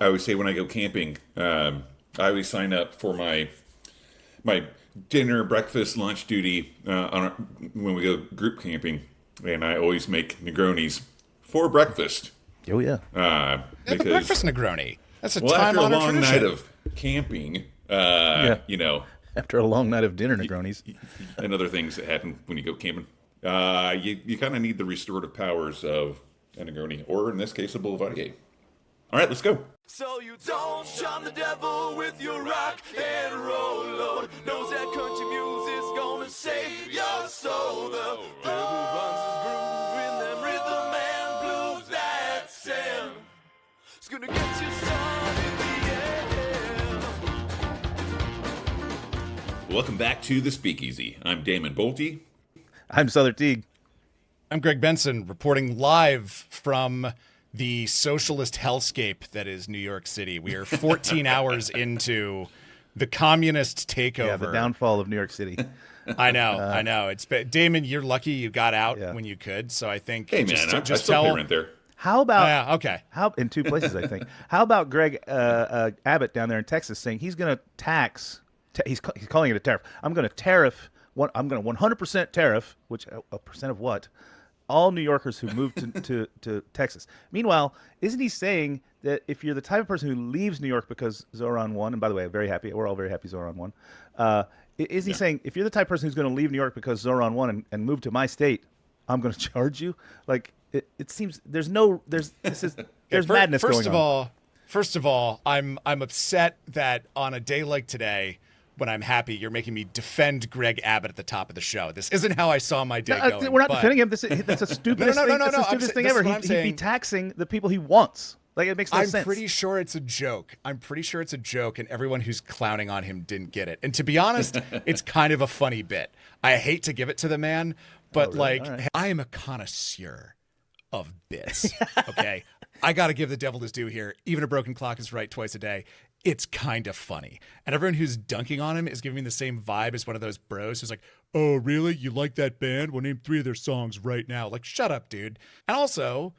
I always say when I go camping, I always sign up for my dinner, breakfast, lunch duty when we go group camping, and I always make Negronis for breakfast. Oh yeah. The Because breakfast Negroni. That's a well, after a time-honored long tradition. night of camping, you know, After a long night of dinner, Negronis. and other things that happen when you go camping, you kind of need the restorative powers of a Negroni, or in this case, a Boulevardier. All right, let's go. So you don't shun the devil with your rock and roll load. Knows that country music's gonna save your soul. The devil runs his groove in them rhythm and blues that sound. It's gonna get you some in the end. Welcome back to the Speakeasy. I'm Damon Bolte. I'm Souther Teague. I'm Greg Benson, reporting live from the socialist hellscape that is New York City. We are 14 hours into the communist takeover. Yeah, the downfall of New York City. I know. Damon, you're lucky you got out Yeah. when you could. So I think Hey, man, I still pay rent there. How about Yeah, okay. How in two places, I think. How about Greg Abbott down there in Texas saying he's going to tax? He's calling it a tariff. I'm going to tariff. I'm going to 100% tariff, which a percent of what? All New Yorkers who moved to Texas. Meanwhile, isn't he saying that if you're the type of person who leaves New York because Zoran won, and by the way, I'm very happy. We're all very happy Zoran won. Is he saying if you're the type of person who's going to leave New York because Zoran won and move to my state, I'm going to charge you? Like it seems there's madness going on. First of all, I'm upset that on a day like today, when I'm happy, you're making me defend Greg Abbott at the top of the show. This isn't how I saw my day going. We're not but- defending him. That's the stupidest thing. That's the stupidest thing ever. He'd be taxing the people he wants. Like it makes no sense. I'm pretty sure it's a joke. And everyone who's clowning on him didn't get it. And to be honest, it's kind of a funny bit. I hate to give it to the man, but really? All right. I am a connoisseur of bits. Okay, I got to give the devil his due here. Even a broken clock is right twice a day. It's kind of funny. And everyone who's dunking on him is giving me the same vibe as one of those bros who's like, oh, really? You like that band? Well, name 3 of their songs right now. Like, shut up, dude. And also,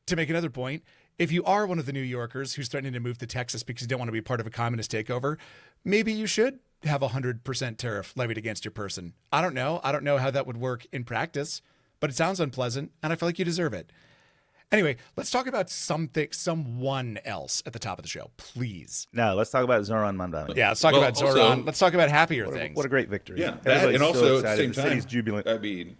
to make another point, if you are one of the New Yorkers who's threatening to move to Texas because you don't want to be part of a communist takeover, maybe you should have a 100% tariff levied against your person. I don't know. I don't know how that would work in practice, but it sounds unpleasant, and I feel like you deserve it. Anyway, let's talk about someone else at the top of the show, please. No, let's talk about Zoran Mandani. Yeah, let's talk about Zoran. Also, let's talk about happier things. What a great victory. Yeah, that, Everybody's and so also at the excited. same time, city's jubilant. I mean,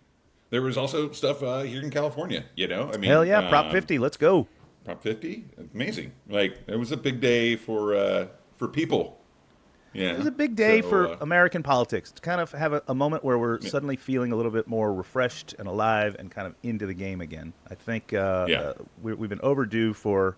there was also stuff here in California. You know, I mean, Hell yeah, Prop 50. Let's go. Prop 50, amazing. Like it was a big day for people. Yeah, It was a big day So, for American politics to kind of have a moment where we're suddenly feeling a little bit more refreshed and alive and kind of into the game again. I think we've been overdue for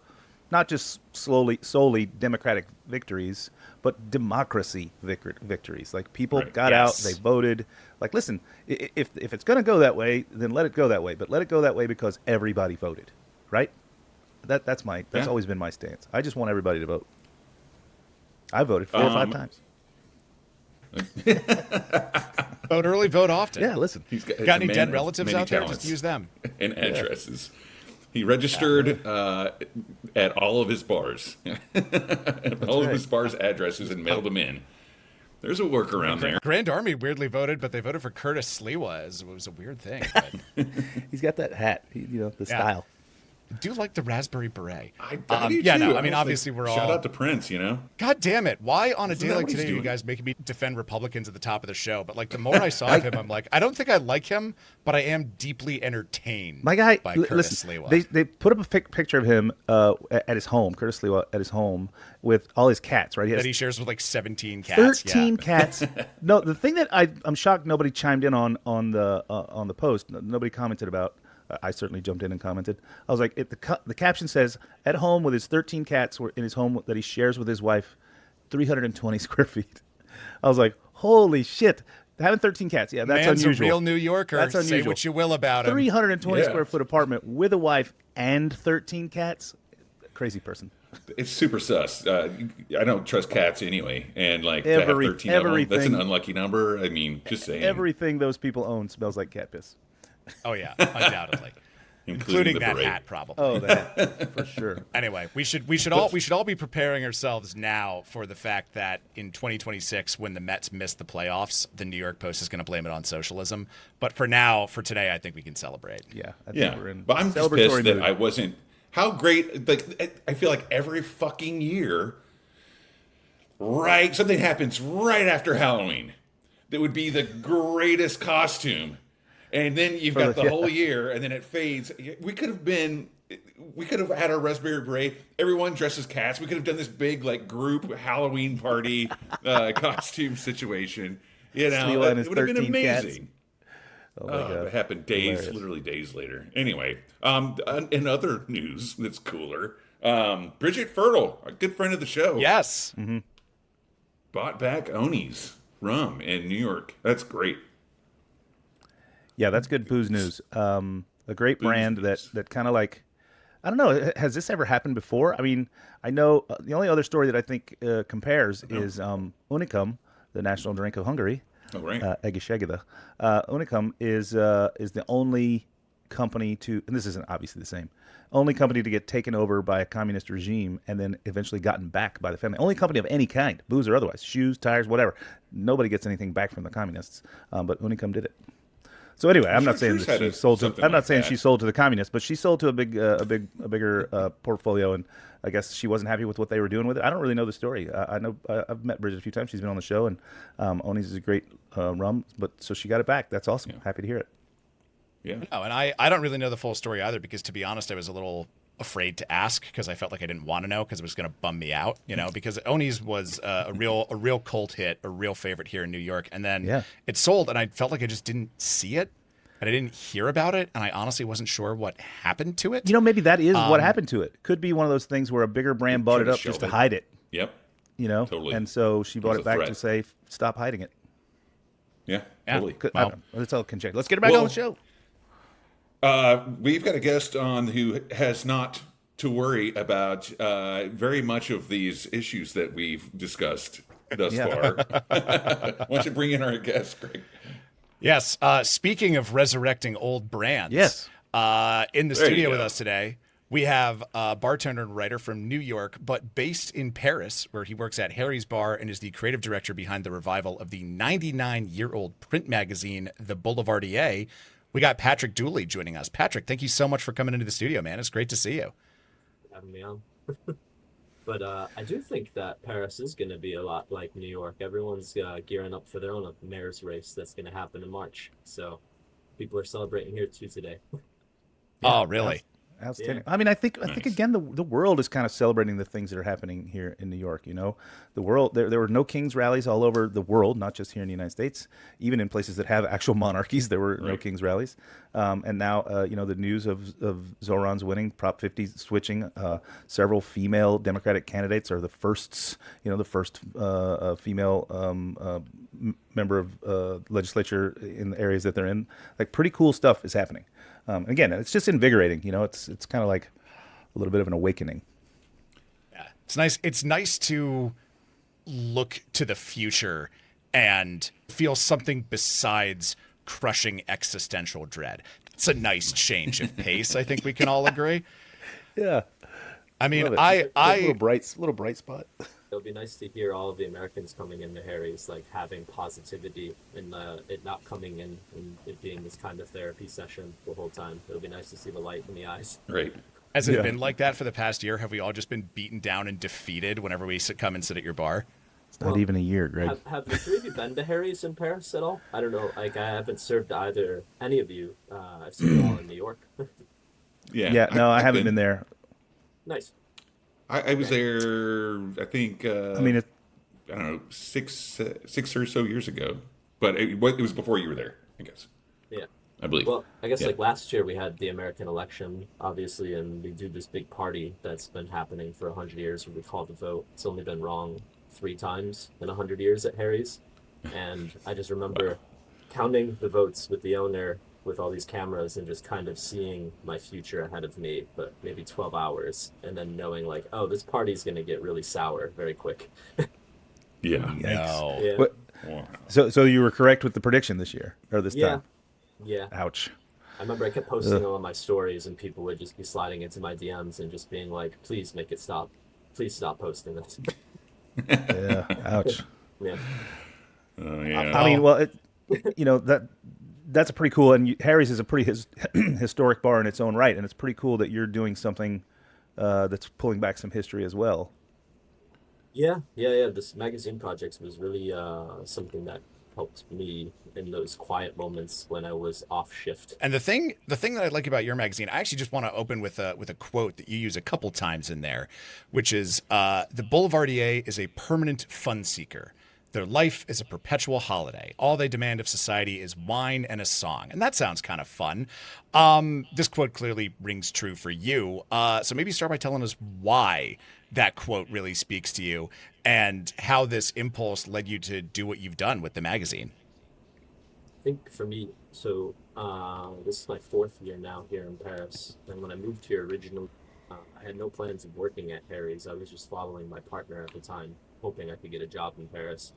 not just solely democratic victories, but democracy victories. Like people got out, they voted. Like, listen, if it's going to go that way, then let it go that way. But let it go that way because everybody voted, right? That's always been my stance. I just want everybody to vote. I voted 4 or 5 times. Vote early, vote often. Yeah, listen. He's got Got any dead relatives out there? Just use them. And addresses. He registered at all of his bars. All of his bars' addresses and mailed them in. There's a workaround there. Grand Army weirdly voted, but they voted for Curtis Sliwa. It was a weird thing. But He's got that hat, the style. I do like the raspberry beret. I do yeah, too. no, I mean, was obviously like, we're all... Shout out to Prince, you know? God damn it. Why on a Isn't day that like what he's today are you doing? guys making me defend Republicans at the top of the show? But like the more I saw of him, I'm like, I don't think I like him, but I am deeply entertained My guy, by Curtis listen, Sliwa. they put up a picture of him at his home, Curtis Sliwa at his home with all his cats, right? That he shares with like 17 cats. 13 cats. No, the thing that I'm shocked nobody chimed in on the post. Nobody commented about. I certainly jumped in and commented. I was like, the caption says, at home with his 13 cats in his home that he shares with his wife, 320 square feet. I was like, holy shit. Having 13 cats, yeah, that's Man's unusual. a real New Yorker. That's unusual. Say what you will about him. 320 Yeah. square foot apartment with a wife and 13 cats. Crazy person. It's super sus. I don't trust cats anyway. And like to have 13 of them, that's an unlucky number. I mean, just saying. Everything those people own smells like cat piss. Oh, yeah, undoubtedly. including the that beret. hat, probably. Oh, that for sure. Anyway, we should all be preparing ourselves now for the fact that in 2026, when the Mets miss the playoffs, the New York Post is going to blame it on socialism. But for today, I think we can celebrate. Yeah, I think Yeah, we're in but I'm just celebratory pissed that mood. I wasn't. How great! Like I feel like every fucking year, right? Something happens right after Halloween that would be the greatest costume, and then you've got the whole year, and then it fades. We could have had our Raspberry Beret. Everyone dressed as cats. We could have done this big like group Halloween party costume situation. You know, Steal on his it would have been 13 cats. amazing. Oh my God. It happened literally days later. Anyway, in other news that's cooler, Bridget Fertile, a good friend of the show, Yes. bought back Owney's rum in New York. That's great. Yeah, that's good booze news. A great brand that kind of like, I don't know, has this ever happened before? I mean, I know the only other story that I think compares is Unicum, the national drink of Hungary. Oh, right. Egészségedő. Unicum is the only company to, and this isn't obviously the same, only company to get taken over by a communist regime and then eventually gotten back by the family. Only company of any kind, booze or otherwise, shoes, tires, whatever. Nobody gets anything back from the communists, but Unicum did it. So anyway, I'm not saying that she sold to. I'm not saying she sold to the communists, but she sold to a bigger portfolio, and I guess she wasn't happy with what they were doing with it. I don't really know the story. I know I've met Bridget a few times. She's been on the show, and Owney's is a great rum. But so she got it back. That's awesome. Yeah. Happy to hear it. Yeah. No, and I don't really know the full story either because to be honest, I was a little afraid to ask because I felt like I didn't want to know because it was going to bum me out, you know, because Owney's was a real cult hit, a real favorite here in New York. And then it sold and I felt like I just didn't see it and I didn't hear about it. And I honestly wasn't sure what happened to it. You know, maybe that is what happened to it. Could be one of those things where a bigger brand bought it up just to hide it. Yep. You know, totally. And so she bought it back to say, stop hiding it. Yeah, totally. Well, let's all conjecture. Let's get her back on the show. We've got a guest on who has not to worry about very much of these issues that we've discussed thus far. Why don't you bring in our guest, Greg? Yes. Speaking of resurrecting old brands, yes. In the studio with us today, we have a bartender and writer from New York, but based in Paris, where he works at Harry's Bar and is the creative director behind the revival of the 99-year-old print magazine, The Boulevardier. We got Patrick Dooley joining us. Patrick, thank you so much for coming into the studio, man. It's great to see you. Having me on. But I do think that Paris is going to be a lot like New York. Everyone's gearing up for their own mayor's race that's going to happen in March. So people are celebrating here too today. Oh, really? Outstanding. Yeah. I mean, I think again, the world is kind of celebrating the things that are happening here in New York. You know, the world, there were no kings rallies all over the world, not just here in the United States, even in places that have actual monarchies, there were no kings rallies. And now, you know, the news of Zoran's winning, Prop 50 switching, several female Democratic candidates are the firsts, you know, the first female member of legislature in the areas that they're in. Like, pretty cool stuff is happening. Again, it's just invigorating. You know, it's kind of like a little bit of an awakening. Yeah, it's nice. It's nice to look to the future and feel something besides crushing existential dread. It's a nice change of pace. I think we can all agree. Yeah. I mean, a little bright spot. It'll be nice to hear all of the Americans coming into Harry's, like having positivity and it not coming in and it being this kind of therapy session the whole time. It'll be nice to see the light in the eyes. Right. Has it been like that for the past year? Have we all just been beaten down and defeated whenever we come and sit at your bar? It's not even a year, Greg. Have the three of you been to Harry's in Paris at all? I don't know. Like, I haven't served any of you. I've seen you all in New York. Yeah. No, I haven't been there. Nice. I was there, I think, I mean, I don't know, six or so years ago. But it was before you were there, I guess. Yeah. I believe. Well, I guess like last year we had the American election, obviously, and we do this big party that's been happening for 100 years where we call the vote. It's only been wrong 3 times in 100 years at Harry's. And I just remember counting the votes with the owner with all these cameras and just kind of seeing my future ahead of me, but maybe 12 hours, and then knowing like, oh, this party's going to get really sour very quick. Yeah. No. Yeah. Wow. So you were correct with the prediction this year or this time? Yeah. Ouch. I remember I kept posting them on my stories, and people would just be sliding into my DMs and just being like, "Please make it stop. Please stop posting this." Yeah. Ouch. Yeah. Oh I yeah. mean, well, that's a pretty cool, and Harry's is a pretty historic bar in its own right, and it's pretty cool that you're doing something that's pulling back some history as well. Yeah. This magazine project was really something that helped me in those quiet moments when I was off shift. And the thing that I like about your magazine, I actually just want to open with a quote that you use a couple times in there, which is the Boulevardier is a permanent fun seeker. Their life is a perpetual holiday. All they demand of society is wine and a song. And that sounds kind of fun. This quote clearly rings true for you. So maybe start by telling us why that quote really speaks to you and how this impulse led you to do what you've done with the magazine. I think for me, so this is my fourth year now here in Paris, and when I moved here originally, I had no plans of working at Harry's. I was just following my partner at the time, hoping I could get a job in Paris.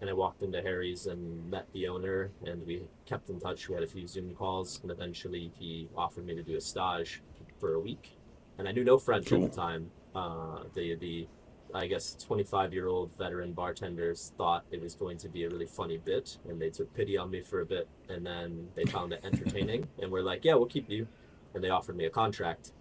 And I walked into Harry's and met the owner, and we kept in touch. We had a few Zoom calls, and eventually he offered me to do a stage for a week. And I knew no French at the Cool. time. The I guess 25-year-old veteran bartenders thought it was going to be a really funny bit, and they took pity on me for a bit, and then they found it entertaining, and were like, "Yeah, we'll keep you," and they offered me a contract.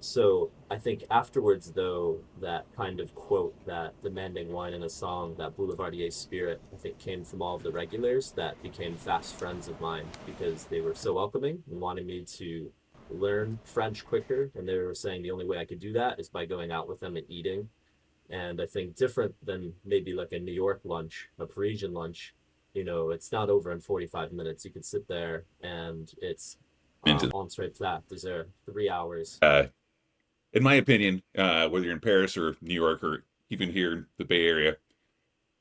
So I think afterwards, though, that kind of quote, that demanding wine in a song, that Boulevardier spirit, I think came from all of the regulars that became fast friends of mine because they were so welcoming and wanted me to learn French quicker. And they were saying the only way I could do that is by going out with them and eating. And I think different than maybe like a New York lunch, a Parisian lunch, it's not over in 45 minutes. You can sit there and it's Into entree, plat, dessert, 3 hours. in my opinion, whether you're in Paris or New York or even here in the Bay Area,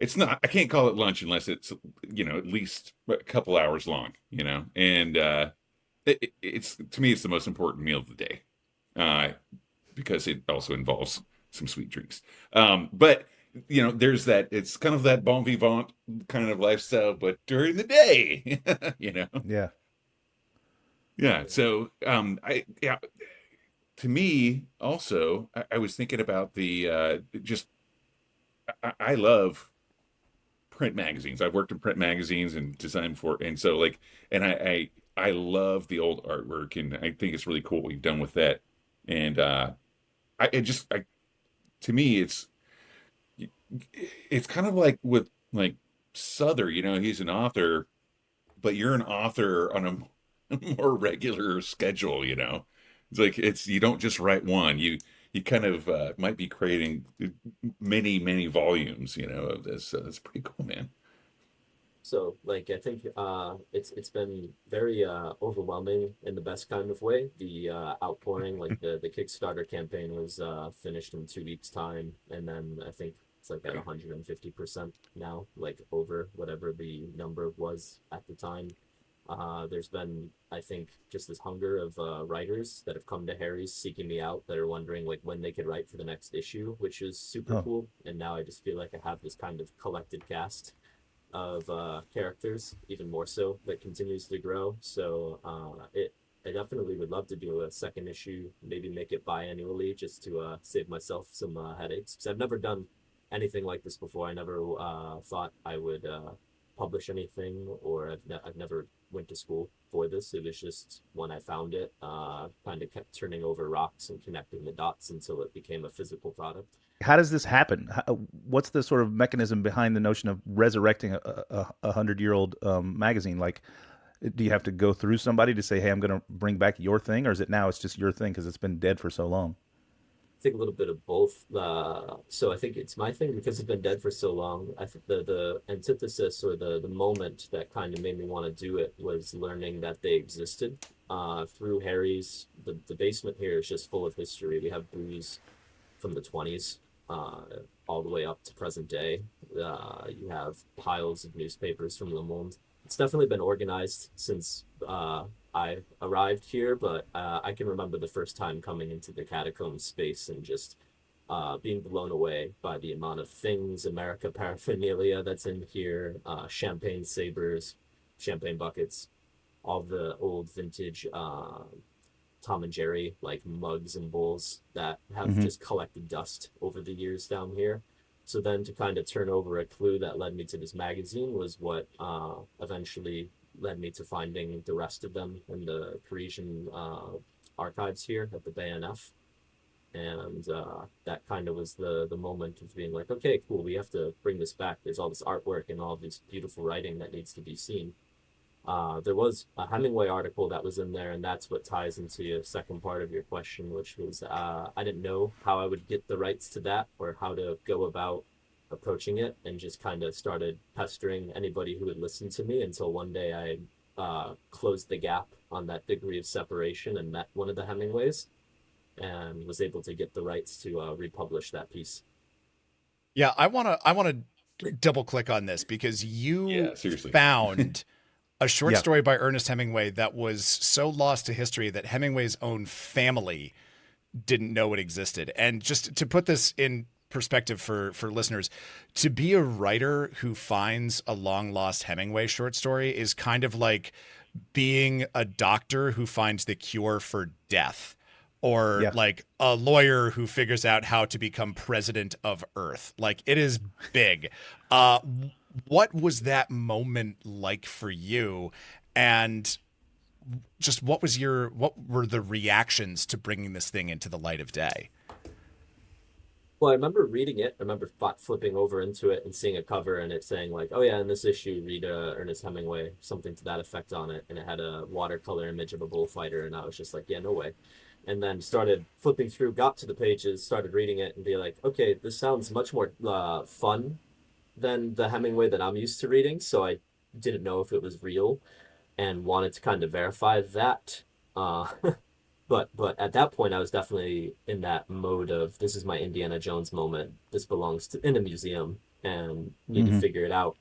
it's not. I can't call it lunch unless it's at least a couple hours long. And it's to me it's the most important meal of the day, because it also involves some sweet drinks. But there's that. It's kind of that bon vivant kind of lifestyle, but during the day, Yeah. Yeah. So, yeah. To me, also, I was thinking about the just. I love print magazines. I've worked in print magazines and designed for, and so and I love the old artwork, and I think it's really cool what you've done with that. And to me, it's kind of like with Souther. He's an author, but you're an author on a more regular schedule. It's you don't just write one. You kind of might be creating many volumes, of this. So that's pretty cool, man. So, I think it's been very overwhelming in the best kind of way. The outpouring, the Kickstarter campaign was finished in 2 weeks' time, and then I think it's at 150% now, over whatever the number was at the time. There's been, I think, just this hunger of writers that have come to Harry's seeking me out, that are wondering when they could write for the next issue, which is super cool. And now I just feel like I have this kind of collected cast of characters, even more so, that continues to grow. So I definitely would love to do a second issue, maybe make it biannually, just to save myself some headaches, because I've never done anything like this before. I never thought I would publish anything, or I've never went to school for this. It was just when I found it, kind of kept turning over rocks and connecting the dots until it became a physical product. How does this happen? What's the sort of mechanism behind the notion of resurrecting a 100-year-old magazine? Do you have to go through somebody to say, "Hey, I'm going to bring back your thing," or is it now it's just your thing because it's been dead for so long? I think a little bit of both. So I think it's my thing because it's been dead for so long. I think the antithesis, or the moment that kind of made me want to do it, was learning that they existed. Through Harry's, the basement here is just full of history. We have booze from the 20s, all the way up to present day. You have piles of newspapers from Le Monde. It's definitely been organized since I arrived here, but I can remember the first time coming into the catacomb space and just being blown away by the amount of things, America paraphernalia that's in here, champagne sabers, champagne buckets, all the old vintage Tom and Jerry like mugs and bowls that have just collected dust over the years down here. So then to kind of turn over a clue that led me to this magazine was what eventually led me to finding the rest of them in the Parisian archives here at the BNF. And that kind of was the moment of being like, okay, cool, we have to bring this back. There's all this artwork and all this beautiful writing that needs to be seen. There was a Hemingway article that was in there, and that's what ties into the second part of your question, which was I didn't know how I would get the rights to that or how to go about approaching it, and just kind of started pestering anybody who would listen to me until one day I closed the gap on that degree of separation and met one of the Hemingways and was able to get the rights to republish that piece. Yeah, I wanna double click on this because you seriously. found a short story by Ernest Hemingway that was so lost to history that Hemingway's own family didn't know it existed. And just to put this in perspective for listeners, to be a writer who finds a long lost Hemingway short story is kind of like being a doctor who finds the cure for death, or like a lawyer who figures out how to become president of Earth. Like, it is big. What was that moment like for you? And just what were the reactions to bringing this thing into the light of day? Well, I remember reading it. I remember flipping over into it and seeing a cover and it saying like, oh yeah, in this issue, read Ernest Hemingway, something to that effect on it. And it had a watercolor image of a bullfighter. And I was just like, yeah, no way. And then started flipping through, got to the pages, started reading it and be like, okay, this sounds much more fun than the Hemingway that I'm used to reading. So I didn't know if it was real and wanted to kind of verify that. But at that point, I was definitely in that mode of, this is my Indiana Jones moment. This belongs in a museum and need to figure it out.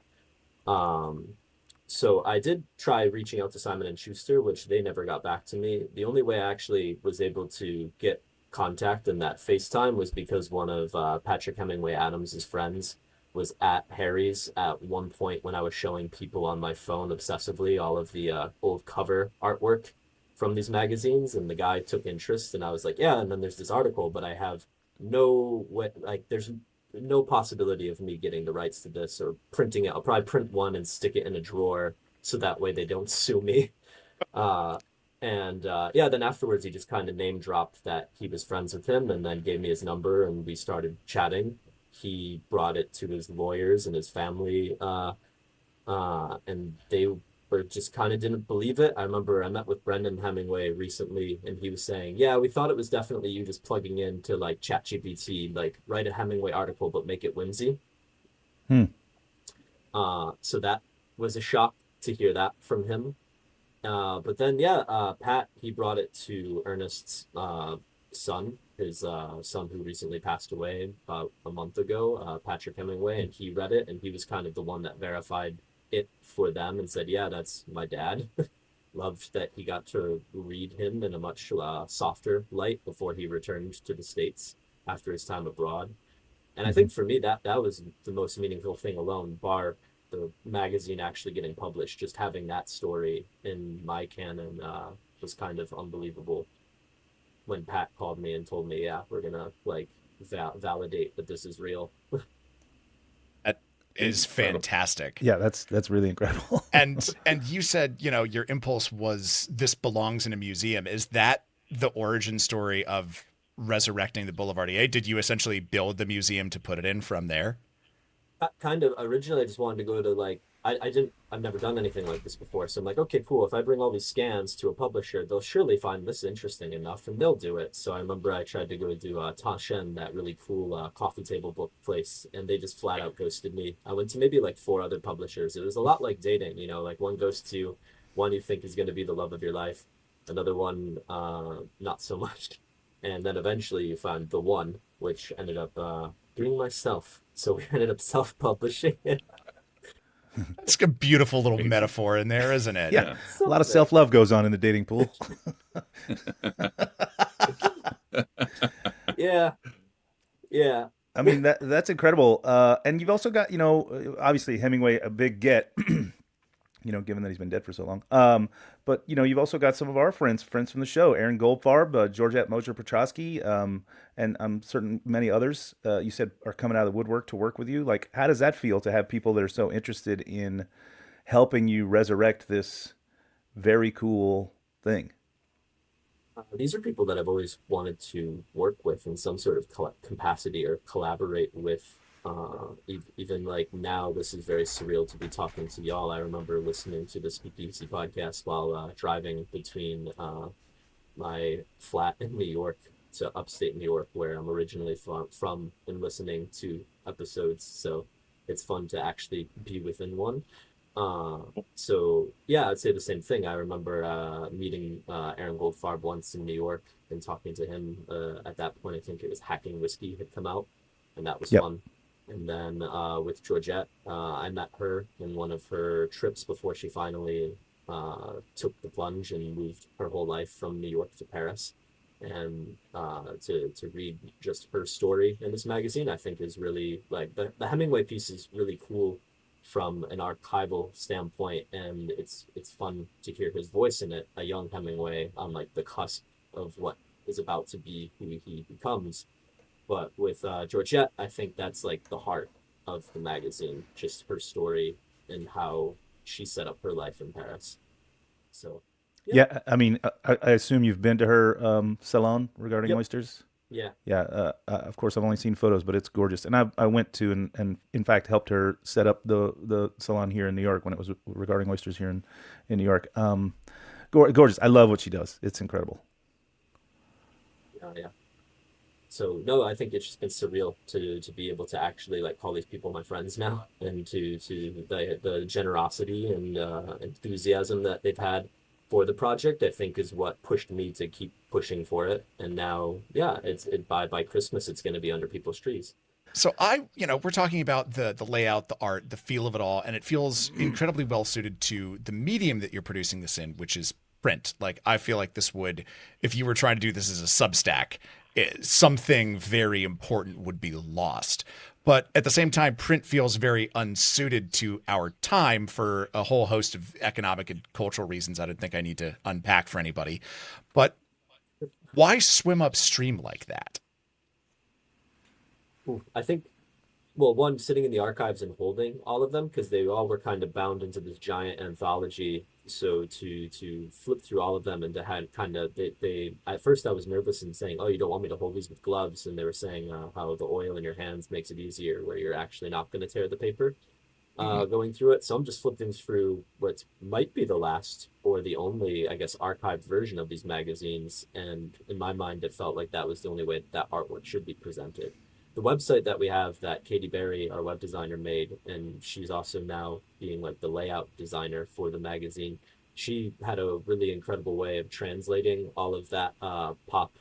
So I did try reaching out to Simon & Schuster, which they never got back to me. The only way I actually was able to get contact in that FaceTime was because one of Patrick Hemingway Adams' friends was at Harry's at one point when I was showing people on my phone obsessively all of the old cover artwork from these magazines, and the guy took interest, and I was like, yeah, and then there's this article, but I have no way, like, there's no possibility of me getting the rights to this or printing it. I'll probably print one and stick it in a drawer so that way they don't sue me. Yeah, then afterwards he just kind of name dropped that he was friends with him and then gave me his number and we started chatting. He brought it to his lawyers and his family, and they were just kind of didn't believe it. I remember I met with Brendan Hemingway recently and he was saying, yeah, we thought it was definitely you just plugging into like ChatGPT, like write a Hemingway article but make it whimsy. So that was a shock to hear that from him. But then, Pat, he brought it to Ernest's son, his son who recently passed away about a month ago, Patrick Hemingway, and he read it and he was kind of the one that verified it for them and said, yeah, that's my dad. Loved that he got to read him in a much softer light before he returned to the States after his time abroad. And I think for me that was the most meaningful thing alone, bar the magazine actually getting published. Just having that story in my canon was kind of unbelievable. When Pat called me and told me, yeah, we're gonna like validate that this is real. That is fantastic. Yeah, that's really incredible. and you said, your impulse was this belongs in a museum. Is that the origin story of Resurrecting the Boulevardier? Did you essentially build the museum to put it in from there? Kind of. Originally I just wanted to go to like, I've never done anything like this before. So I'm like, okay, cool. If I bring all these scans to a publisher, they'll surely find this interesting enough and they'll do it. So I remember I tried to go do Tanshen, that really cool coffee table book place, and they just flat out ghosted me. I went to maybe like 4 other publishers. It was a lot like dating, like one ghosts you, one you think is going to be the love of your life, another one not so much. And then eventually you found the one, which ended up being myself. So we ended up self-publishing it. It's a beautiful little metaphor in there, isn't it? Yeah. A lot of self-love goes on in the dating pool. Yeah. I mean, that's incredible. And you've also got, obviously Hemingway, a big get. given that he's been dead for so long. But you've also got some of our friends from the show, Aaron Goldfarb, Georgette Moser-Petrosky, and I'm certain many others. You said are coming out of the woodwork to work with you. Like, how does that feel to have people that are so interested in helping you resurrect this very cool thing? These are people that I've always wanted to work with in some sort of capacity or collaborate with. Even like now, this is very surreal to be talking to y'all. I remember listening to the Speakeasy podcast while driving between my flat in New York to upstate New York, where I'm originally from and listening to episodes. So it's fun to actually be within one. So yeah, I'd say the same thing. I remember meeting Aaron Goldfarb once in New York and talking to him. At that point, I think it was Hacking Whiskey had come out, and that was Yep. fun. And then with Georgette, I met her in one of her trips before she finally took the plunge and moved her whole life from New York to Paris. And to read just her story in this magazine, I think is really like the Hemingway piece is really cool from an archival standpoint, and it's fun to hear his voice in it, a young Hemingway on like the cusp of what is about to be who he becomes. But with Georgette, I think that's like the heart of the magazine, just her story and how she set up her life in Paris. So, yeah. Yeah, I mean, I assume you've been to her salon regarding Yep. oysters. Yeah. Yeah, of course, I've only seen photos, but it's gorgeous. And I went to and in fact helped her set up the salon here in New York when it was regarding oysters here in New York. Gorgeous. I love what she does. It's incredible. Yeah. So no, I think it's just been surreal to be able to actually like call these people my friends now, and to the generosity and enthusiasm that they've had for the project. I think is what pushed me to keep pushing for it. And now, yeah, by Christmas, it's going to be under people's trees. So we're talking about the layout, the art, the feel of it all, and it feels incredibly well suited to the medium that you're producing this in, which is print. Like, I feel like this would, if you were trying to do this as a Substack, something very important would be lost. But at the same time, print feels very unsuited to our time for a whole host of economic and cultural reasons I don't think I need to unpack for anybody. But why swim upstream like that? I think, well, one, sitting in the archives and holding all of them, because they all were kind of bound into this giant anthology. So to flip through all of them and to have kind of they at first I was nervous and saying, oh, you don't want me to hold these with gloves, and they were saying how the oil in your hands makes it easier, where you're actually not going to tear the paper going through it. So I'm just flipping through what might be the last or the only, I guess, archived version of these magazines, and in my mind, it felt like that was the only way that artwork should be presented. The website that we have that Katie Berry, our web designer, made, and she's also now being like the layout designer for the magazine. She had a really incredible way of translating all of that pop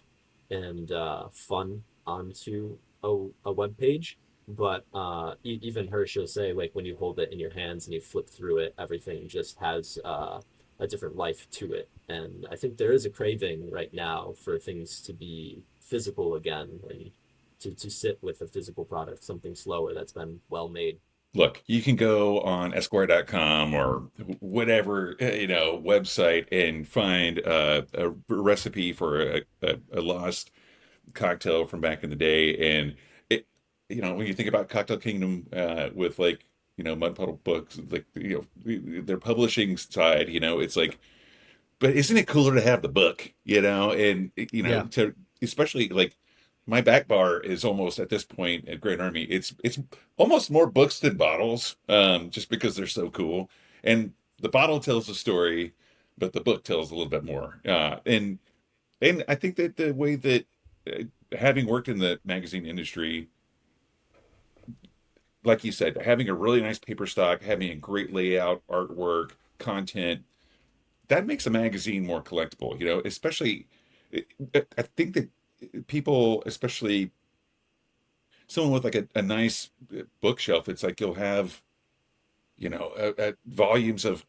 and fun onto a web page. But even her, she'll say, like, when you hold it in your hands and you flip through it, everything just has a different life to it. And I think there is a craving right now for things to be physical again, and to sit with a physical product, something slower that's been well made. Look, you can go on Esquire.com or whatever website and find a recipe for a lost cocktail from back in the day. And it, when you think about Cocktail Kingdom with like Mud Puddle Books, like their publishing side, it's like, but isn't it cooler to have the book, and Yeah. to especially like my back bar is almost at this point at Grand Army. It's almost more books than bottles, just because they're so cool. And the bottle tells a story, but the book tells a little bit more. And I think that the way that having worked in the magazine industry, like you said, having a really nice paper stock, having a great layout, artwork, content, that makes a magazine more collectible. Especially I think that people, especially someone with like a nice bookshelf, it's like you'll have, volumes of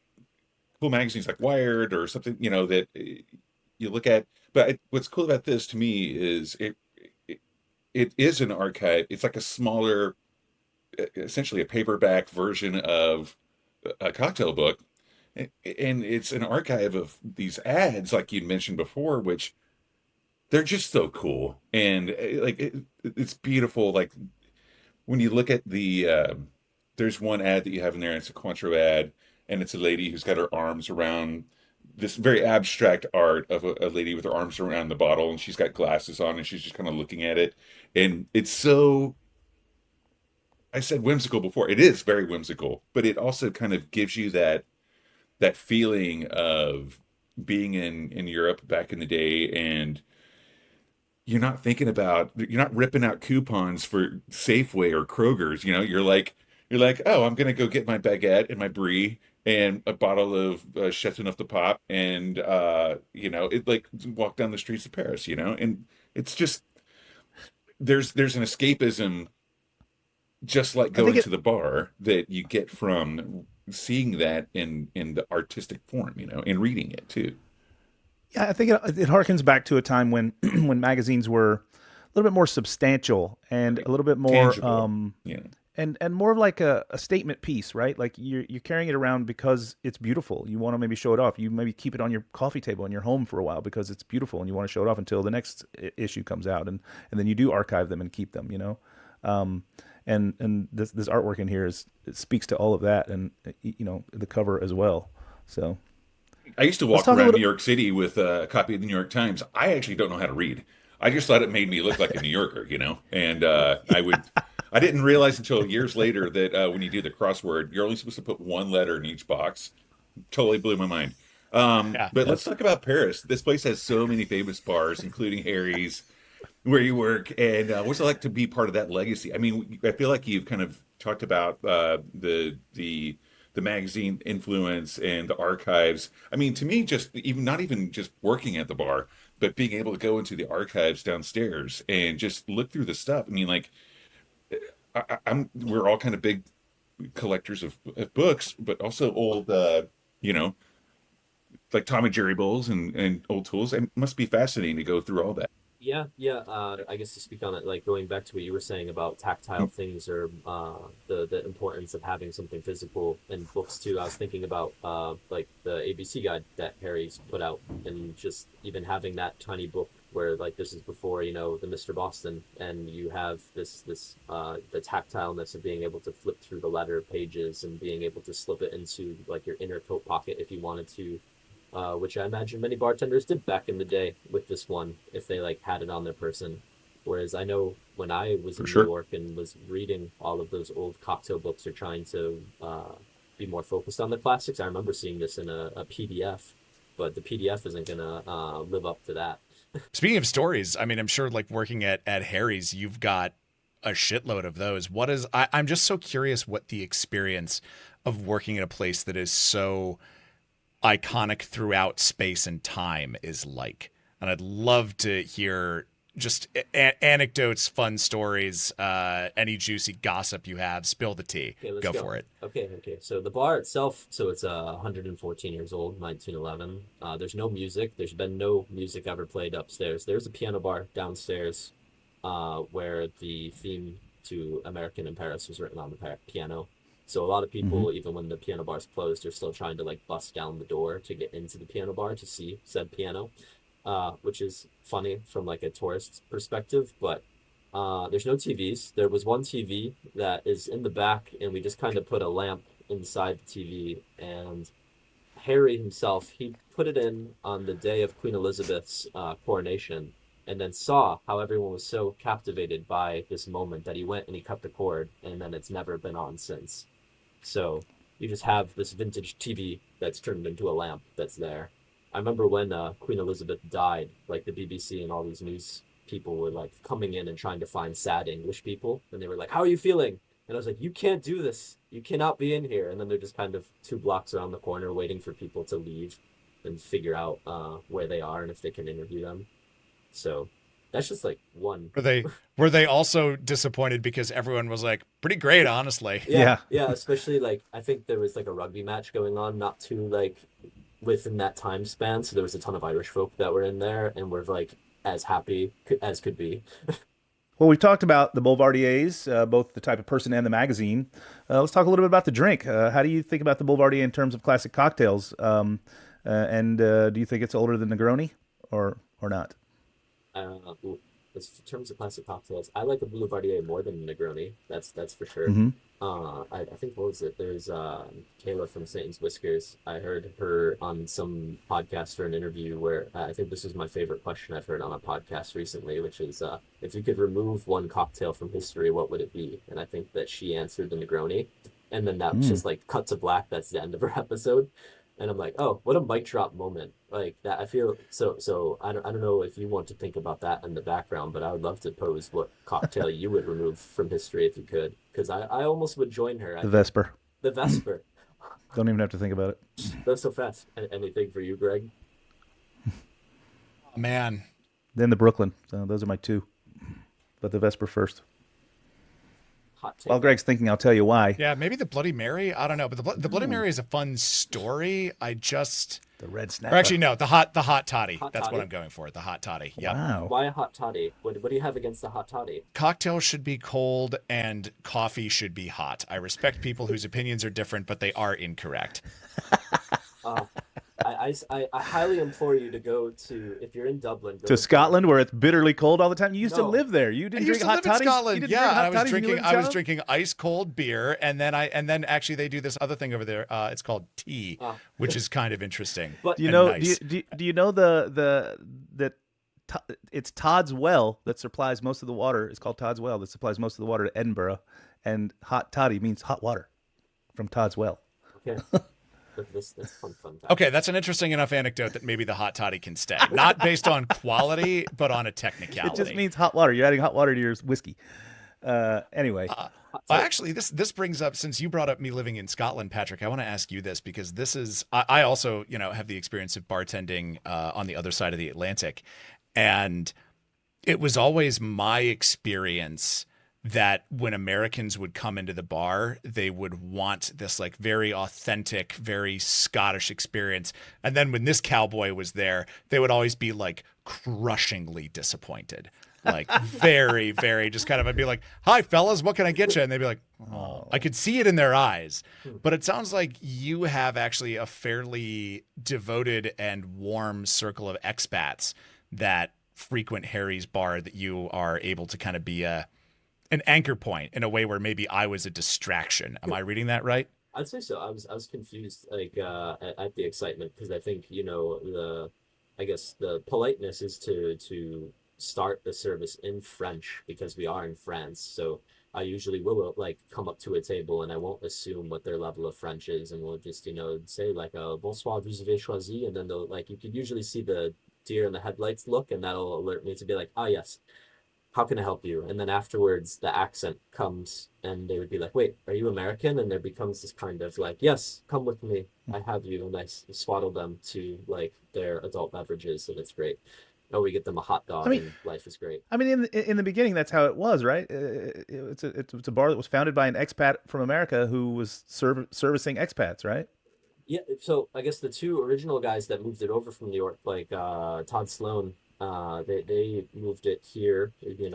cool magazines like Wired or something, that you look at. But what's cool about this to me is it, it is an archive. It's like a smaller, essentially a paperback version of a cocktail book. and it's an archive of these ads, like you mentioned before, which they're just so cool. And it's beautiful. Like when you look at there's one ad that you have in there, and it's a Cointreau ad, and it's a lady who's got her arms around this very abstract art of a lady with her arms around the bottle, and she's got glasses on, and she's just kind of looking at it. And it's so, I said whimsical before. It is very whimsical, but it also kind of gives you that feeling of being in Europe back in the day, and you're not ripping out coupons for Safeway or Kroger's. You're like, oh, I'm gonna go get my baguette and my brie and a bottle of Chateauneuf de Pop, and it like walk down the streets of Paris, and it's just there's an escapism, just like I think going it to the bar, that you get from seeing that in the artistic form, and reading it too. Yeah, I think it harkens back to a time when when magazines were a little bit more substantial and a little bit more Tangible. Yeah. and more of like a statement piece, right? Like you're carrying it around because it's beautiful. You want to maybe show it off. You maybe keep it on your coffee table in your home for a while because it's beautiful, and you want to show it off until the next issue comes out, and then you do archive them and keep them, and this artwork in here it speaks to all of that, and the cover as well. So I used to let's walk talk a around New little. York City with a copy of the New York Times. I actually don't know how to read. I just thought it made me look like a New Yorker, And I didn't realize until years later that when you do the crossword, you're only supposed to put one letter in each box. Totally blew my mind. Yeah. But let's talk about Paris. This place has so many famous bars, including Harry's, where you work. And what's it like to be part of that legacy? I mean, I feel like you've kind of talked about the magazine influence and the archives. I mean, to me, just even not even just working at the bar, but being able to go into the archives downstairs and just look through the stuff. I mean, like we're all kind of big collectors of books, but also old, you know, like Tom and Jerry bowls and old tools. It must be fascinating to go through all that. Yeah, yeah. I guess to speak on it, like going back to what you were saying about tactile things, or the importance of having something physical in books too. I was thinking about like the ABC guide that Harry's put out, and just even having that tiny book where, like, this is before, the Mr. Boston, and you have the tactileness of being able to flip through the letter pages and being able to slip it into like your inner coat pocket if you wanted to, which I imagine many bartenders did back in the day with this one, if they like had it on their person. Whereas I know when I was For in New sure. York and was reading all of those old cocktail books, or trying to be more focused on the classics, I remember seeing this in a PDF, but the PDF isn't gonna live up to that. Speaking of stories, I mean, I'm sure like working at Harry's, you've got a shitload of those. I'm just so curious what the experience of working at a place that is so iconic throughout space and time is like. And I'd love to hear just anecdotes, fun stories, any juicy gossip you have. Spill the tea. Okay, let's Go go. for it. Okay. So the bar itself, so it's 114 years old, 1911. There's no music. There's been no music ever played upstairs. There's a piano bar downstairs, where the theme to American in Paris was written on the piano. So a lot of Hmm. people, even when the piano bar's closed, are still trying to like bust down the door to get into the piano bar to see said piano, which is funny from like a tourist perspective. But there's no TVs. There was one TV that is in the back, and we just kind of put a lamp inside the TV. And Harry himself, he put it in on the day of Queen Elizabeth's coronation, and then saw how everyone was so captivated by this moment that he went and he cut the cord, and then it's never been on since. So you just have this vintage TV that's turned into a lamp that's there. I remember when Queen Elizabeth died, like the BBC and all these news people were like coming in and trying to find sad English people, and they were like, "How are you feeling?" And I was like, "You can't do this. You cannot be in here." And then they're just kind of 2 blocks around the corner waiting for people to leave and figure out where they are and if they can interview them. So that's just like one. Were they also disappointed because everyone was like, pretty great, honestly? Yeah, Yeah. yeah, especially like I think there was like a rugby match going on not too like within that time span, so there was a ton of Irish folk that were in there and were like as happy as could be. Well, we've talked about the Boulevardiers, both the type of person and the magazine. Let's talk a little bit about the drink. How do you think about the Boulevardier in terms of classic cocktails? And do you think it's older than Negroni or not? Ooh, in terms of classic cocktails, I like a Boulevardier more than a Negroni. That's for sure. Mm-hmm. I think what was it? There's Kayla from Satan's Whiskers. I heard her on some podcast or an interview where I think this is my favorite question I've heard on a podcast recently, which is if you could remove one cocktail from history, what would it be? And I think that she answered the Negroni, and then that was just like cut to black. That's the end of her episode. And I'm like, oh, what a mic drop moment. Like that, I feel so I don't know if you want to think about that in the background, but I would love to pose what cocktail you would remove from history if you could, because I almost would join her. The Vesper. The Vesper. Don't even have to think about it. That's so fast. Anything for you, Greg? Man. Then the Brooklyn. So those are my two. But the Vesper first. Hot take. While Greg's thinking, I'll tell you why. Yeah, maybe the Bloody Mary. I don't know, but the Bloody Mary is a fun story. The red snapper. Or actually, no, the hot toddy. Hot That's toddy? what I'm going for. The hot toddy. Yeah. Wow. Why a hot toddy? What do you have against the hot toddy? Cocktails should be cold and coffee should be hot. I respect people whose opinions are different, but they are incorrect. I highly implore you to go to, if you're in Dublin, go To Scotland, where it's bitterly cold all the time. You used to No. live there. You I didn't used drink to hot live in toddies. You Scotland. didn't Yeah, drink and hot I was toddies when you drinking lived in I was Scotland? drinking ice cold beer, and then actually they do this other thing over there. It's called tea, which is kind of interesting. But Do you and know? nice. Do you know it's Todd's Well that supplies most of the water. It's called Todd's Well that supplies most of the water to Edinburgh, and hot toddy means hot water from Todd's Well. okay. That's fun time. Okay, that's an interesting enough anecdote that maybe the hot toddy can stay. Not based on quality, but on a technicality. It just means hot water. You're adding hot water to your whiskey. Anyway, Actually, this brings up, since you brought up me living in Scotland, Patrick, I want to ask you this, because this is, I also, have the experience of bartending on the other side of the Atlantic. And it was always my experience that when Americans would come into the bar, they would want this like very authentic, very Scottish experience. And then when this cowboy was there, they would always be like crushingly disappointed. Like very, very just kind of, I'd be like, hi fellas, what can I get you? And they'd be like, oh, I could see it in their eyes. But it sounds like you have actually a fairly devoted and warm circle of expats that frequent Harry's bar, that you are able to kind of be an anchor point in a way where maybe I was a distraction. Am I reading that right? I'd say so. I was confused like at the excitement, because I think I guess the politeness is to start the service in French, because we are in France. So I usually will like come up to a table and I won't assume what their level of French is, and we'll just say like bonsoir, vous avez choisi, and then they'll like, you can usually see the deer in the headlights look, and that'll alert me to be like, ah yes, how can I help you? And then afterwards the accent comes and they would be like, wait, are you American? And there becomes this kind of like, yes, come with me, I have you. And I swaddle them to like their adult beverages, and it's great. Oh, we get them a hot dog, and life is great. I mean, in the beginning, that's how it was, right? It's a bar that was founded by an expat from America who was servicing expats, right? Yeah, so I guess the two original guys that moved it over from New York, like Todd Sloan, they moved it here,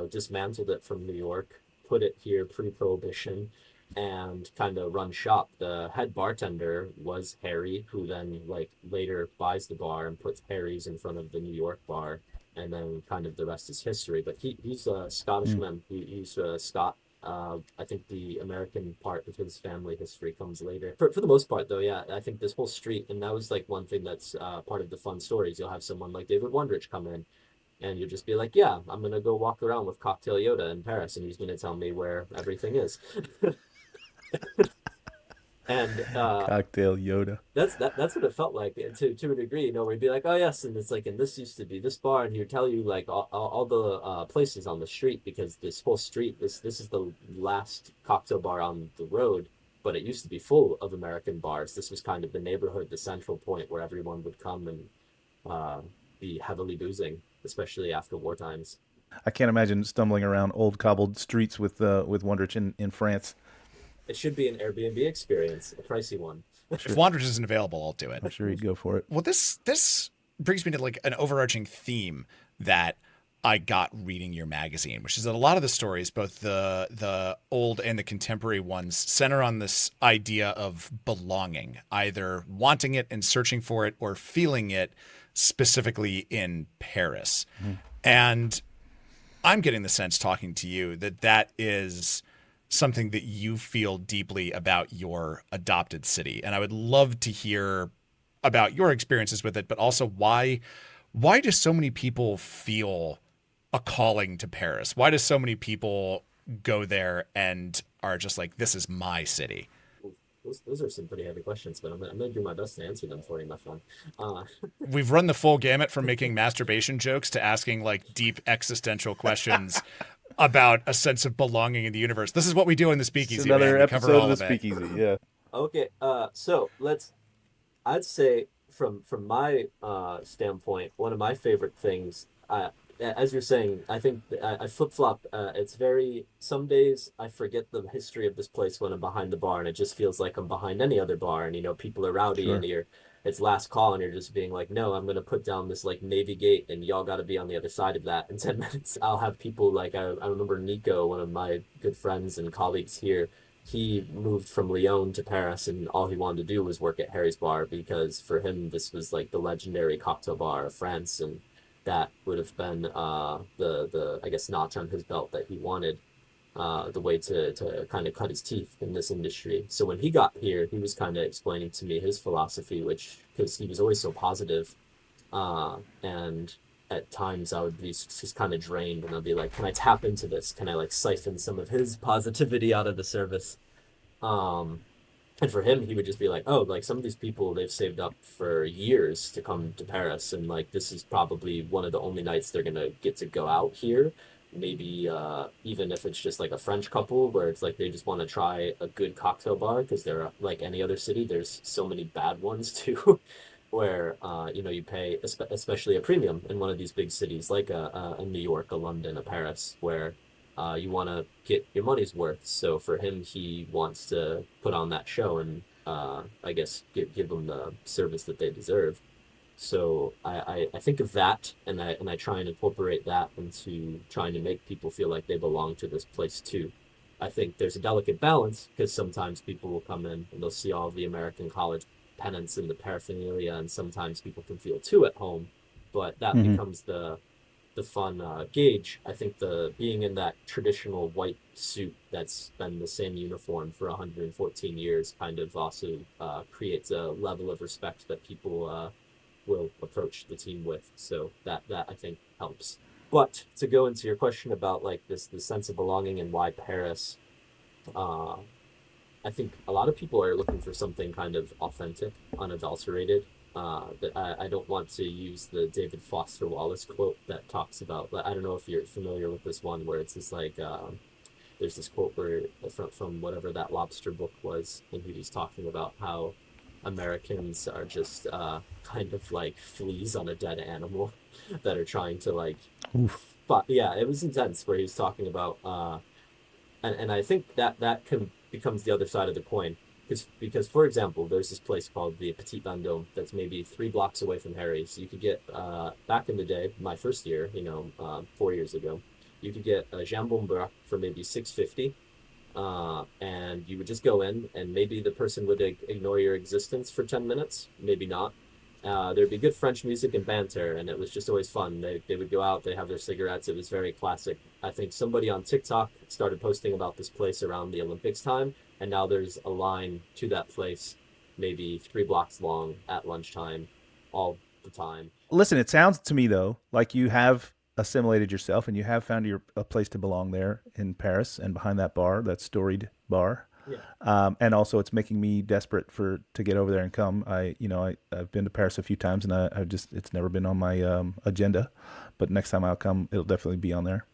dismantled it from New York, put it here pre-prohibition, and kind of run shop. The head bartender was Harry, who then like later buys the bar and puts Harry's in front of the New York bar, and then kind of the rest is history. But he's a Scottishman. He's a Scot. I think the American part of his family history comes later. For the most part, though, yeah, I think this whole street, and that was like one thing that's part of the fun stories. You'll have someone like David Wondrich come in, and you'll just be like, yeah, I'm going to go walk around with Cocktail Yoda in Paris, and he's going to tell me where everything is. And Cocktail Yoda. that's what it felt like to a degree, where you'd be like, oh yes, and it's like, and this used to be this bar, and he'd tell you like all the places on the street, because this whole street, this is the last cocktail bar on the road, but it used to be full of American bars. This was kind of the neighborhood, the central point where everyone would come and be heavily boozing, especially after war times. I can't imagine stumbling around old cobbled streets with Wondrich in France. It should be an Airbnb experience, a pricey one. If Wanderers isn't available, I'll do it. I'm sure he'd go for it. Well, this brings me to like an overarching theme that I got reading your magazine, which is that a lot of the stories, both the old and the contemporary ones, center on this idea of belonging, either wanting it and searching for it or feeling it specifically in Paris. And I'm getting the sense talking to you that that is something that you feel deeply about your adopted city. And I would love to hear about your experiences with it, but also why do so many people feel a calling to Paris? Why do so many people go there and are just like, this is my city? Those are some pretty heavy questions, but I'm gonna do my best to answer them for you, my friend. Uh, We've run the full gamut from making masturbation jokes to asking like deep existential questions about a sense of belonging in the universe. This is what we do in the It's Speakeasy, another man. We cover episode all of the of it. Speakeasy. Yeah. okay, so I'd say from my standpoint, one of my favorite things, as you're saying, I think I flip flop. It's very some days I forget the history of this place when I'm behind the bar, and it just feels like I'm behind any other bar, and people are rowdy, and it's last call, and you're just being like, no, I'm gonna put down this like Navy gate, and y'all got to be on the other side of that in 10 minutes. I'll have people like I remember Nico, one of my good friends and colleagues here. He moved from Lyon to Paris, and all he wanted to do was work at Harry's Bar because for him this was like the legendary cocktail bar of France, and that would have been the I guess notch on his belt that he wanted, the way to kind of cut his teeth in this industry. So when he got here, he was kind of explaining to me his philosophy, which because he was always so positive, and at times I would be just kind of drained, and I'd be like, can I tap into this? Can I like siphon some of his positivity out of the service? Um, and for him, he would just be like, oh, like some of these people, they've saved up for years to come to Paris. And like, this is probably one of the only nights they're going to get to go out here. Maybe even if it's just like a French couple where it's like they just want to try a good cocktail bar because they're like any other city. There's so many bad ones too, where, you pay especially a premium in one of these big cities like a New York, a London, a Paris, where you want to get your money's worth. So for him, he wants to put on that show and I guess give them the service that they deserve. So I think of that, and I try and incorporate that into trying to make people feel like they belong to this place too. I think there's a delicate balance because sometimes people will come in and they'll see all of the American college pennants and the paraphernalia, and sometimes people can feel too at home, but that becomes the fun gauge. I think the being in that traditional white suit that's been the same uniform for 114 years kind of also creates a level of respect that people will approach the team with. So that I think helps. But to go into your question about like this sense of belonging and why Paris, I think a lot of people are looking for something kind of authentic, unadulterated. That I don't want to use the David Foster Wallace quote that talks about. I don't know if you're familiar with this one where it's just like there's this quote where from whatever that lobster book was, and he was talking about how Americans are just kind of like fleas on a dead animal that are trying to like. But yeah, it was intense where he was talking about, and I think that becomes the other side of the coin. Because, for example, there's this place called the Petit Vendôme that's maybe 3 blocks away from Harry's. You could get, back in the day, my first year, 4 years ago, you could get a jambon beurre for maybe $6.50, and you would just go in, and maybe the person would ignore your existence for 10 minutes, maybe not. There'd be good French music and banter, and it was just always fun. They would go out, they have their cigarettes. It was very classic. I think somebody on TikTok started posting about this place around the Olympics time, and now there's a line to that place, maybe 3 blocks long at lunchtime, all the time. Listen, it sounds to me though like you have assimilated yourself and you have found a place to belong there in Paris and behind that bar, that storied bar. Yeah. And also, it's making me desperate to get over there and come. I've been to Paris a few times, and it's never been on my agenda. But next time I'll come, it'll definitely be on there.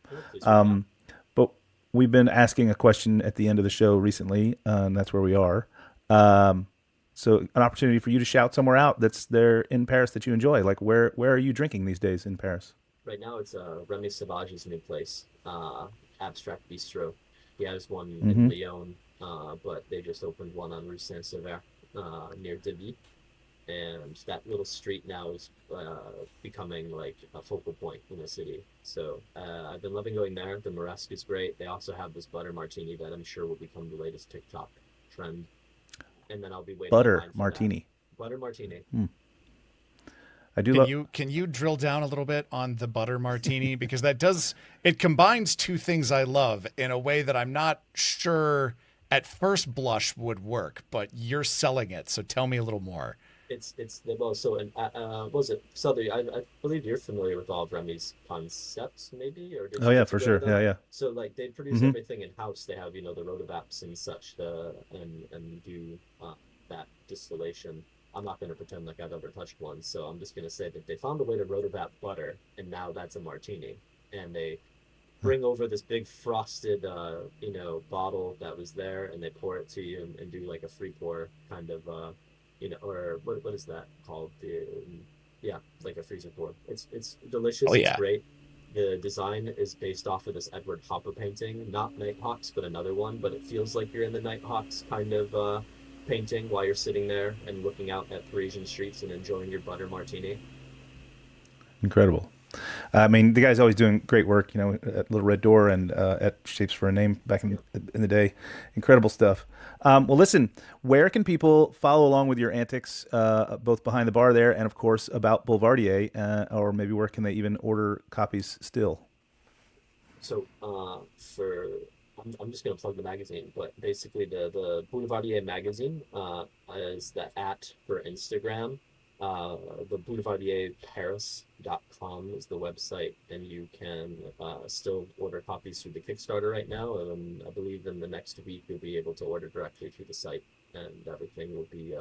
But we've been asking a question at the end of the show recently, and that's where we are. So an opportunity for you to shout somewhere out that's there in Paris that you enjoy. Like where are you drinking these days in Paris? Right now it's Remy Savage's new place, Abstract Bistro. He has one in Lyon, but they just opened one on Rue Saint-Sever near Devis. and that little street now is becoming like a focal point in the city. So I've been loving going there. The Moresque is great. They also have this butter martini that I'm sure will become the latest TikTok trend. And then I'll be waiting in Butter line for martini. that. Butter martini. I do Can love. you drill down a little bit on the butter martini, because it combines two things I love in a way that I'm not sure at first blush would work, but you're selling it, so tell me a little more. It's well, so and what was it, Southern? I believe you're familiar with all of Remy's concepts, maybe, or did Oh you yeah, get for to go sure. to Yeah, them? yeah. So like they produce everything in house. They have the rotovaps and such, and do that distillation. I'm not going to pretend like I've ever touched one, so I'm just going to say that they found a way to rotovap butter, and now that's a martini. And they bring over this big frosted, bottle that was there, and they pour it to you and do like a free pour kind of, or what is that called? Yeah, like a freezer pour. It's delicious. Oh, yeah. It's great. The design is based off of this Edward Hopper painting, not Nighthawks, but another one. But it feels like you're in the Nighthawks kind of painting while you're sitting there and looking out at Parisian streets and enjoying your butter martini. Incredible. I mean, the guy's always doing great work, at Little Red Door and at Shapes for a Name back in the day. Incredible stuff. Well, listen, where can people follow along with your antics, both behind the bar there and, of course, about Boulevardier, or maybe where can they even order copies still? So I'm just going to plug the magazine, but basically the Boulevardier magazine is the @ for Instagram. The BoulevardierParis.com is the website, and you can still order copies through the Kickstarter right now. And I believe in the next week you'll be able to order directly through the site, and everything will be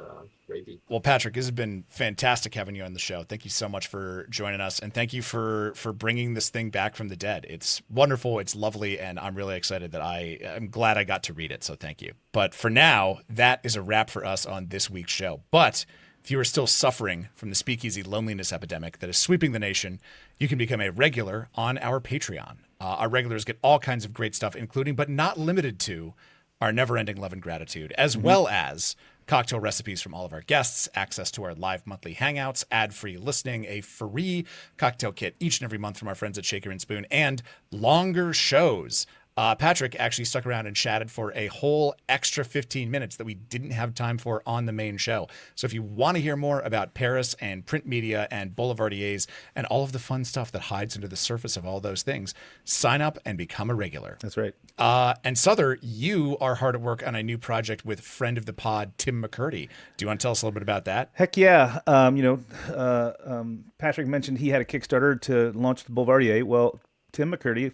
gravy. Well, Patrick, this has been fantastic having you on the show. Thank you so much for joining us, and thank you for bringing this thing back from the dead. It's wonderful, it's lovely, and I'm really excited that I'm glad I got to read it, so thank you. But for now, that is a wrap for us on this week's show. But if you are still suffering from the speakeasy loneliness epidemic that is sweeping the nation, you can become a regular on our Patreon. Our regulars get all kinds of great stuff, including but not limited to our never-ending love and gratitude, as well as cocktail recipes from all of our guests, access to our live monthly hangouts, ad-free listening, a free cocktail kit each and every month from our friends at Shaker and Spoon, and longer shows. Patrick actually stuck around and chatted for a whole extra 15 minutes that we didn't have time for on the main show. So if you want to hear more about Paris and print media and Boulevardiers and all of the fun stuff that hides under the surface of all those things, sign up and become a regular. That's right. And Souther, you are hard at work on a new project with friend of the pod, Tim McCurdy. Do you want to tell us a little bit about that? Heck yeah. Patrick mentioned he had a Kickstarter to launch the Boulevardier. Well, Tim McCurdy,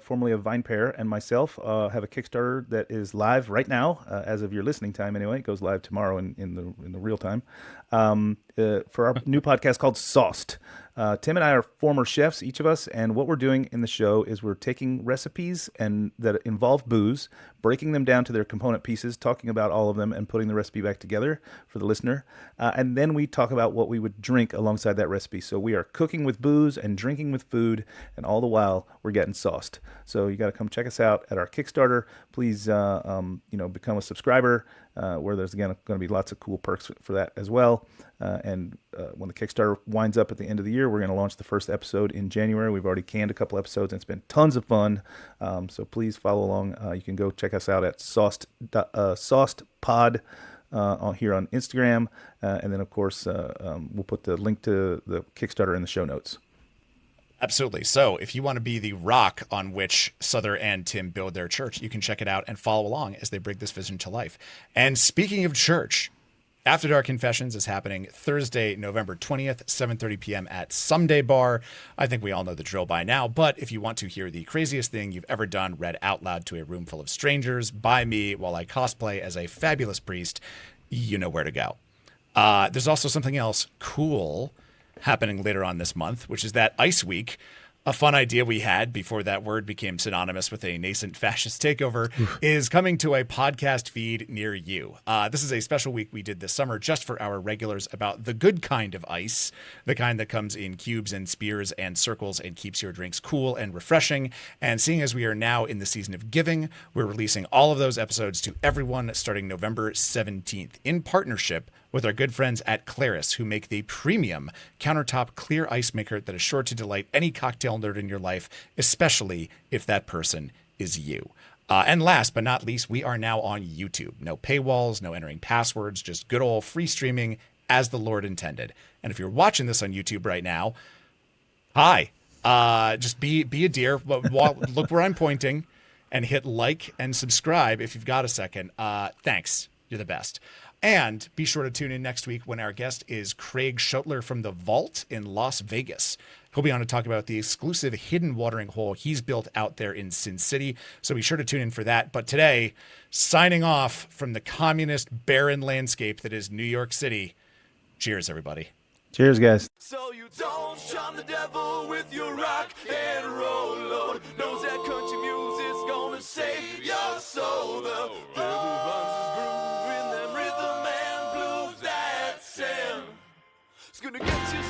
formerly of Vine Pair, and myself have a Kickstarter that is live right now, as of your listening time anyway. It goes live tomorrow in the real time, for our new podcast called Sauced. Tim and I are former chefs, each of us, and what we're doing in the show is we're taking recipes that involve booze, breaking them down to their component pieces, talking about all of them, and putting the recipe back together for the listener. And then we talk about what we would drink alongside that recipe. So we are cooking with booze and drinking with food, and all the while we're getting sauced. So you got to come check us out at our Kickstarter. Please, become a subscriber, where there's again going to be lots of cool perks for that as well. And when the Kickstarter winds up at the end of the year, we're going to launch the first episode in January. We've already canned a couple episodes, and it's been tons of fun. So please follow along. You can go check us out at Sauced Pod here on Instagram. And then, of course, we'll put the link to the Kickstarter in the show notes. Absolutely. So if you want to be the rock on which Souther and Tim build their church, you can check it out and follow along as they bring this vision to life. And speaking of church, After Dark Confessions is happening Thursday, November 20th, 7:30 p.m. at Someday Bar. I think we all know the drill by now, but if you want to hear the craziest thing you've ever done read out loud to a room full of strangers by me while I cosplay as a fabulous priest, you know where to go. There's also something else cool happening later on this month, which is that Ice Week, a fun idea we had before that word became synonymous with a nascent fascist takeover, is coming to a podcast feed near you. This is a special week we did this summer just for our regulars about the good kind of ice, the kind that comes in cubes and spears and circles and keeps your drinks cool and refreshing. And seeing as we are now in the season of giving, we're releasing all of those episodes to everyone starting November 17th in partnership with our good friends at Claris, who make the premium countertop clear ice maker that is sure to delight any cocktail nerd in your life, especially if that person is you. And last but not least, we are now on YouTube. No paywalls, no entering passwords, just good old free streaming as the Lord intended. And if you're watching this on YouTube right now, hi. Just be a dear. Look where I'm pointing and hit like and subscribe if you've got a second. Thanks. You're the best. And be sure to tune in next week when our guest is Craig Schottler from The Vault in Las Vegas. He'll be on to talk about the exclusive hidden watering hole he's built out there in Sin City. So be sure to tune in for that. But today, signing off from the communist barren landscape that is New York City. Cheers, everybody. Cheers, guys. So you don't shun the devil with your rock and roll load. Knows that country music's gonna save your soul. The devil runs his groove in them rhythm and blues that sing. It's gonna get you